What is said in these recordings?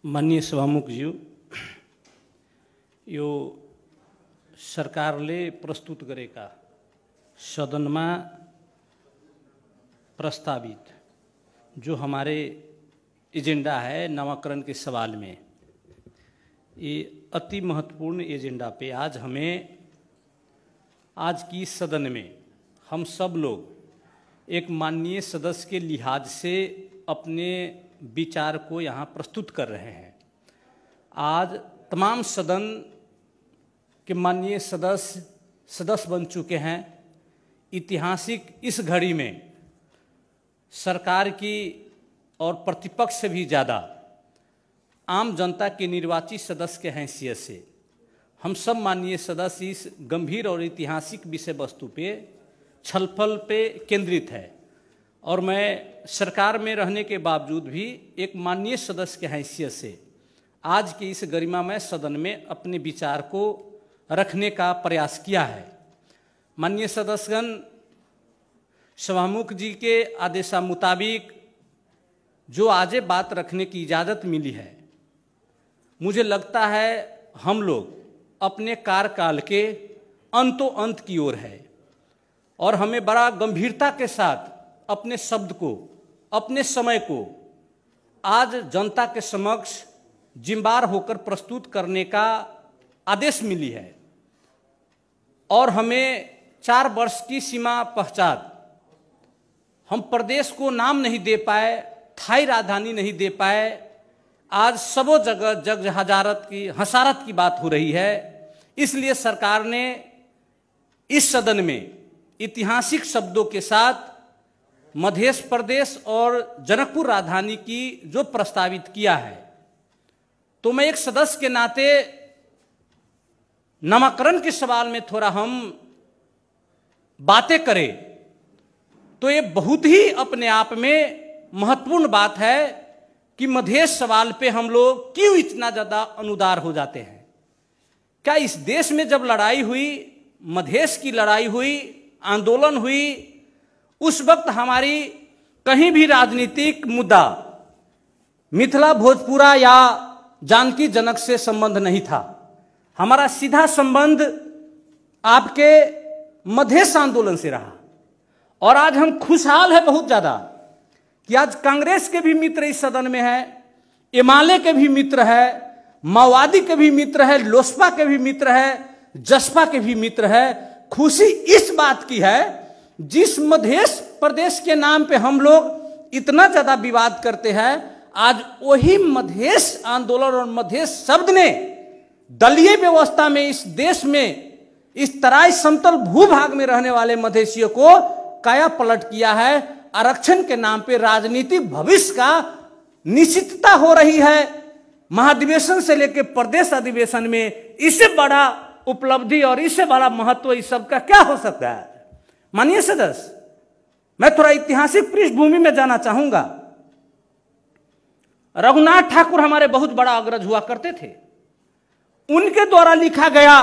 माननीय सभामुखज्यू, यो सरकारले प्रस्तुत गरेका सदनमा प्रस्तावित जो हमारे एजेंडा है नामाकरण के सवाल में, ये अति महत्वपूर्ण एजेंडा पे आज की सदन में हम सब लोग एक माननीय सदस्य के लिहाज से अपने विचार को यहाँ प्रस्तुत कर रहे हैं। आज तमाम सदन के माननीय सदस्य बन चुके हैं। ऐतिहासिक इस घड़ी में सरकार की और प्रतिपक्ष से भी ज़्यादा आम जनता के निर्वाचित सदस्य के हैसियत से हम सब माननीय सदस्य इस गंभीर और ऐतिहासिक विषय वस्तु पे छलफल पे केंद्रित है और मैं सरकार में रहने के बावजूद भी एक माननीय सदस्य के हैसियत से आज के इस गरिमामय सदन में अपने विचार को रखने का प्रयास किया है। माननीय सदस्यगण, सभामुख जी के आदेशा मुताबिक जो आज बात रखने की इजाज़त मिली है, मुझे लगता है हम लोग अपने कार्यकाल के अंत की ओर है और हमें बड़ा गंभीरता के साथ अपने शब्द को, अपने समय को आज जनता के समक्ष जिम्मेदार होकर प्रस्तुत करने का आदेश मिली है और हमें 4 वर्ष की सीमा पश्चात हम प्रदेश को नाम नहीं दे पाए, स्थायी राजधानी नहीं दे पाए। आज सबो जगह जग हसारत की बात हो रही है। इसलिए सरकार ने इस सदन में ऐतिहासिक शब्दों के साथ मध्य प्रदेश और जनकपुर राजधानी की जो प्रस्तावित किया है, तो मैं एक सदस्य के नाते नामाकरण के सवाल में थोड़ा हम बातें करें तो ये बहुत ही अपने आप में महत्वपूर्ण बात है कि मधेश सवाल पे हम लोग क्यों इतना ज़्यादा अनुदार हो जाते हैं। क्या इस देश में जब लड़ाई हुई, मधेश की लड़ाई हुई, आंदोलन हुई, उस वक्त हमारी कहीं भी राजनीतिक मुद्दा मिथिला भोजपुरा या जानकी जनक से संबंध नहीं था। हमारा सीधा संबंध आपके मधेश आंदोलन से रहा और आज हम खुशहाल है बहुत ज्यादा कि आज कांग्रेस के भी मित्र इस सदन में है, एमाले के भी मित्र है, माओवादी के भी मित्र है, लोसपा के भी मित्र है, जसपा के भी मित्र है। खुशी इस बात की है जिस मध्य प्रदेश के नाम पे हम लोग इतना ज्यादा विवाद करते हैं, आज वही मधेश आंदोलन और मधेश शब्द ने दलीय व्यवस्था में इस देश में इस तराई समतल भूभाग में रहने वाले मधेशियों को काया पलट किया है। आरक्षण के नाम पे राजनीतिक भविष्य का निश्चितता हो रही है। महाधिवेशन से लेकर प्रदेश अधिवेशन में इससे बड़ा उपलब्धि और इससे बड़ा महत्व इस सब का क्या हो सकता है। माननीय सदस्य, मैं थोड़ा ऐतिहासिक पृष्ठभूमि में जाना चाहूंगा। रघुनाथ ठाकुर हमारे बहुत बड़ा अग्रज हुआ करते थे। उनके द्वारा लिखा गया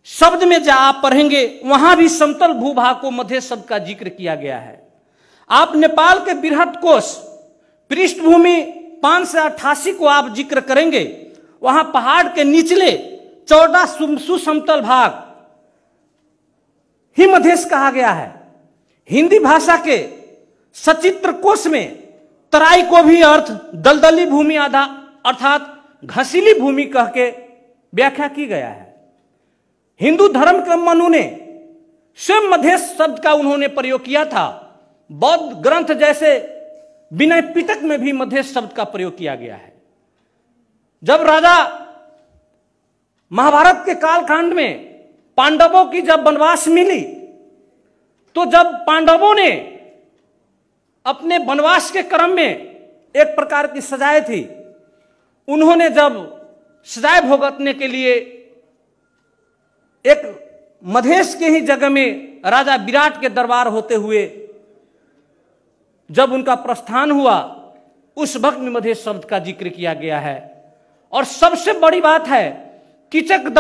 शब्द में जब आप पढ़ेंगे वहां भी समतल भूभाग को मध्य शब्द का जिक्र किया गया है। आप नेपाल के बृहत कोश पृष्ठभूमि 5 से 88 को आप जिक्र करेंगे, वहां पहाड़ के निचले 14 सुसमतल भाग ही मधेश कहा गया है। हिंदी भाषा के सचित्र कोश में तराई को भी अर्थ दलदली भूमि आधा अर्थात घसीली भूमि कह के व्याख्या की गया है। हिंदू धर्म के मनु ने स्वयं मधेश शब्द का उन्होंने प्रयोग किया था। बौद्ध ग्रंथ जैसे विनय पिटक में भी मधेश शब्द का प्रयोग किया गया है। जब राजा महाभारत के कालखंड में पांडवों की जब वनवास मिली, तो जब पांडवों ने अपने वनवास के क्रम में एक प्रकार की सजाएं थी, उन्होंने जब सजाए भुगतने के लिए एक मधेश के ही जगह में राजा विराट के दरबार होते हुए जब उनका प्रस्थान हुआ, उस वक्त में मधेश शब्द का जिक्र किया गया है। और सबसे बड़ी बात है, कीचक द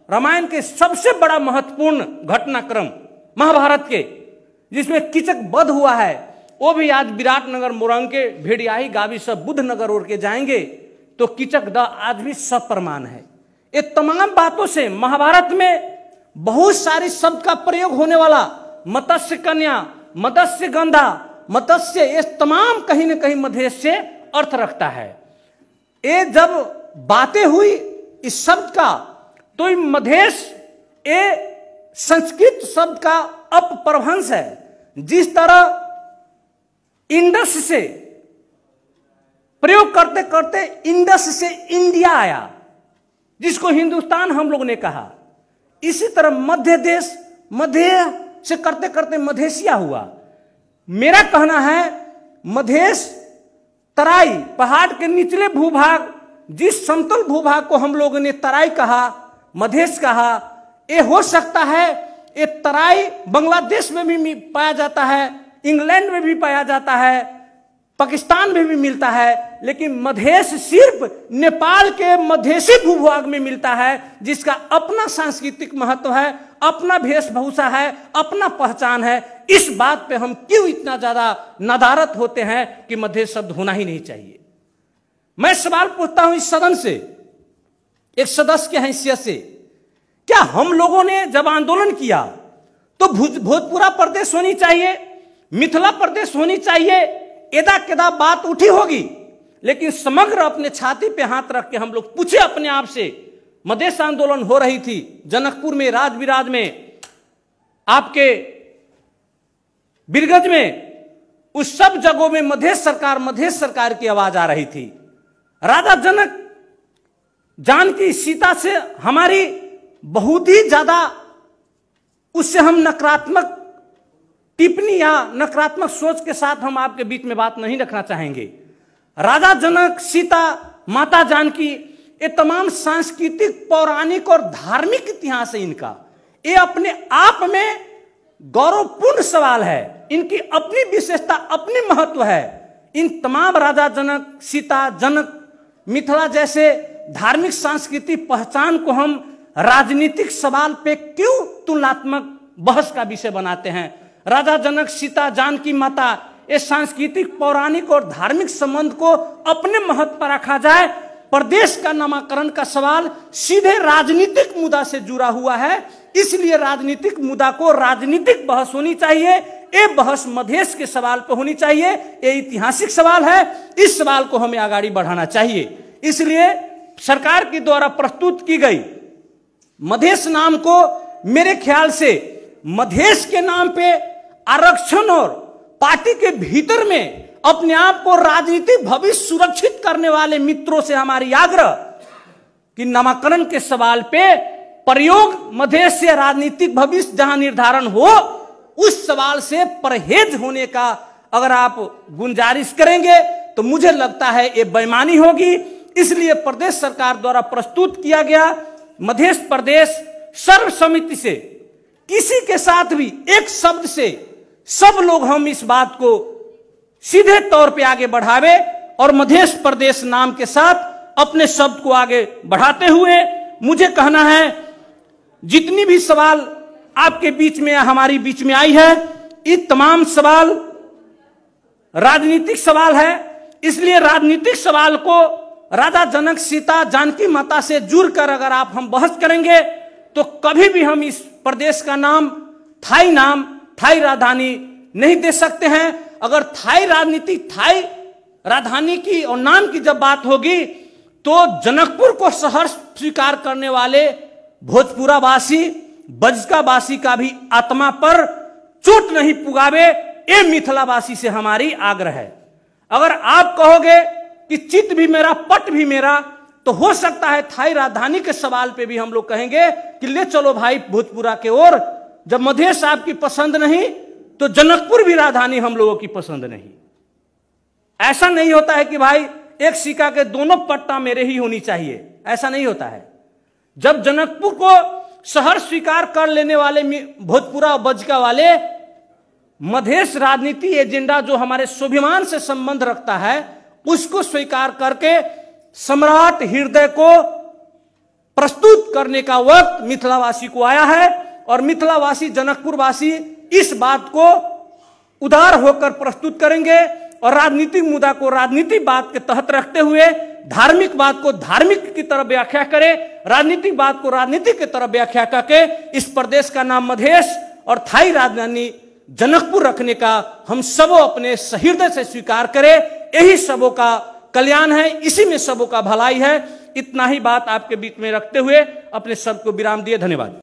रामायण के सबसे बड़ा महत्वपूर्ण घटनाक्रम महाभारत के जिसमें कीचक वध हुआ है, वो भी आज विराटनगर मोरंग के भेड़ियाही गावी सब बुद्ध नगर ओर के जाएंगे। तो कीचक द आज भी सप्रमाण है। ये तमाम बातों से महाभारत में बहुत सारी शब्द का प्रयोग होने वाला, मत्स्य कन्या, मत्स्य गंधा, मत्स्य, ये तमाम कहीं न कहीं मधेश से अर्थ रखता है। ये जब बातें हुई इस शब्द का, तो ये मधेश ये संस्कृत शब्द का अपभ्रंश है। जिस तरह इंडस से प्रयोग करते करते इंडस से इंडिया आया, जिसको हिंदुस्तान हम लोग ने कहा, इसी तरह मध्य देश, मध्य से करते करते मधेशिया हुआ। मेरा कहना है मधेश तराई, पहाड़ के निचले भूभाग, जिस समतल भूभाग को हम लोगों ने तराई कहा, मधेश कहा, ये हो सकता है ये तराई बांग्लादेश में भी पाया जाता है, इंग्लैंड में भी पाया जाता है, पाकिस्तान में भी मिलता है, लेकिन मधेश सिर्फ नेपाल के मधेशी भूभाग में मिलता है, जिसका अपना सांस्कृतिक महत्व है, अपना वेशभूषा है, अपना पहचान है। इस बात पे हम क्यों इतना ज्यादा नदारत होते हैं कि मधेश शब्द होना ही नहीं चाहिए। मैं सवाल पूछता हूं इस सदन से, एक सदस्य की हैसियत से, क्या हम लोगों ने जब आंदोलन किया तो भोजपुरा प्रदेश होनी चाहिए, मिथिला प्रदेश होनी चाहिए, एदा केदा बात उठी होगी, लेकिन समग्र अपने छाती पे हाथ रख के हम लोग पूछे अपने आप से, मधेश आंदोलन हो रही थी जनकपुर में, राजविराज में, आपके बिरगज में, उस सब जगहों में मधेश सरकार की आवाज आ रही थी। राजा जनक जानकी सीता से हमारी बहुत ही ज्यादा, उससे हम नकारात्मक टिप्पणी या नकारात्मक सोच के साथ हम आपके बीच में बात नहीं रखना चाहेंगे। राजा जनक, सीता, माता जानकी, ये तमाम सांस्कृतिक, पौराणिक और धार्मिक इतिहास है इनका। ये अपने आप में गौरवपूर्ण सवाल है, इनकी अपनी विशेषता, अपनी महत्व है। इन तमाम राजा जनक, सीता, जनक, मिथिला जैसे धार्मिक सांस्कृतिक पहचान को हम राजनीतिक सवाल पे क्यों तुलनात्मक बहस का विषय बनाते हैं। राजा जनक, सीता, जानकी माता, ये सांस्कृतिक, पौराणिक और धार्मिक संबंध को अपने महत्व पर रखा जाए। प्रदेश का नामकरण का सवाल सीधे राजनीतिक मुद्दा से जुड़ा हुआ है, इसलिए राजनीतिक मुद्दा को राजनीतिक बहस होनी चाहिए। ये बहस मधेश के सवाल पर होनी चाहिए, ये ऐतिहासिक सवाल है, इस सवाल को हमें आगे बढ़ाना चाहिए। इसलिए सरकार के द्वारा प्रस्तुत की गई मधेश नाम को, मेरे ख्याल से मधेश के नाम पे आरक्षण और पार्टी के भीतर में अपने आप को राजनीतिक भविष्य सुरक्षित करने वाले मित्रों से हमारी आग्रह कि नामकरण के सवाल पे प्रयोग मधेश से राजनीतिक भविष्य जहां निर्धारण हो, उस सवाल से परहेज होने का अगर आप गुंजारिश करेंगे तो मुझे लगता है ये बेईमानी होगी। इसलिए प्रदेश सरकार द्वारा प्रस्तुत किया गया मधेश प्रदेश सर्वसम्मति से, किसी के साथ भी एक शब्द से सब लोग हम इस बात को सीधे तौर पे आगे बढ़ावे और मधेश प्रदेश नाम के साथ अपने शब्द को आगे बढ़ाते हुए मुझे कहना है, जितनी भी सवाल आपके बीच में, हमारी बीच में आई है, ये तमाम सवाल राजनीतिक सवाल है। इसलिए राजनीतिक सवाल को राजा जनक, सीता, जानकी माता से जुड़कर अगर हम बहस करेंगे तो कभी भी हम इस प्रदेश का नाम, थाई राजधानी नहीं दे सकते हैं। अगर थाई राजनीति, थाई राजधानी की और नाम की जब बात होगी तो जनकपुर को शहर स्वीकार करने वाले भोजपुरा वासी, बजका वासी का भी आत्मा पर चोट नहीं पुगावे, ये मिथिला वासी से हमारी आग्रह है। अगर आप कहोगे कि चित्त भी मेरा, पट भी मेरा, तो हो सकता है थाई राजधानी के सवाल पे भी हम लोग कहेंगे कि ले चलो भाई भोजपुरा के ओर। जब मधेश आपकी पसंद नहीं तो जनकपुर भी राजधानी हम लोगों की पसंद नहीं। ऐसा नहीं होता है कि भाई एक सिक्का के दोनों पट्टा मेरे ही होनी चाहिए, ऐसा नहीं होता है। जब जनकपुर को शहर स्वीकार कर लेने वाले भोजपुरा और बजका वाले मधेश राजनीति एजेंडा जो हमारे स्वाभिमान से संबंध रखता है, उसको स्वीकार करके सम्राट हृदय को प्रस्तुत करने का वक्त मिथिलावासी को आया है और मिथिलावासी, जनकपुर वासी इस बात को उदार होकर प्रस्तुत करेंगे और राजनीतिक मुद्दा को राजनीतिक बात के तहत रखते हुए धार्मिक बात को धार्मिक की तरफ व्याख्या करे, राजनीतिक बात को राजनीतिक की तरफ व्याख्या करके इस प्रदेश का नाम मधेश और थाई राजधानी जनकपुर रखने का हम सबों अपने सहृदय से स्वीकार करें। यही सबों का कल्याण है, इसी में सबों का भलाई है। इतना ही बात आपके बीच में रखते हुए अपने शब्द को विराम दिए। धन्यवाद।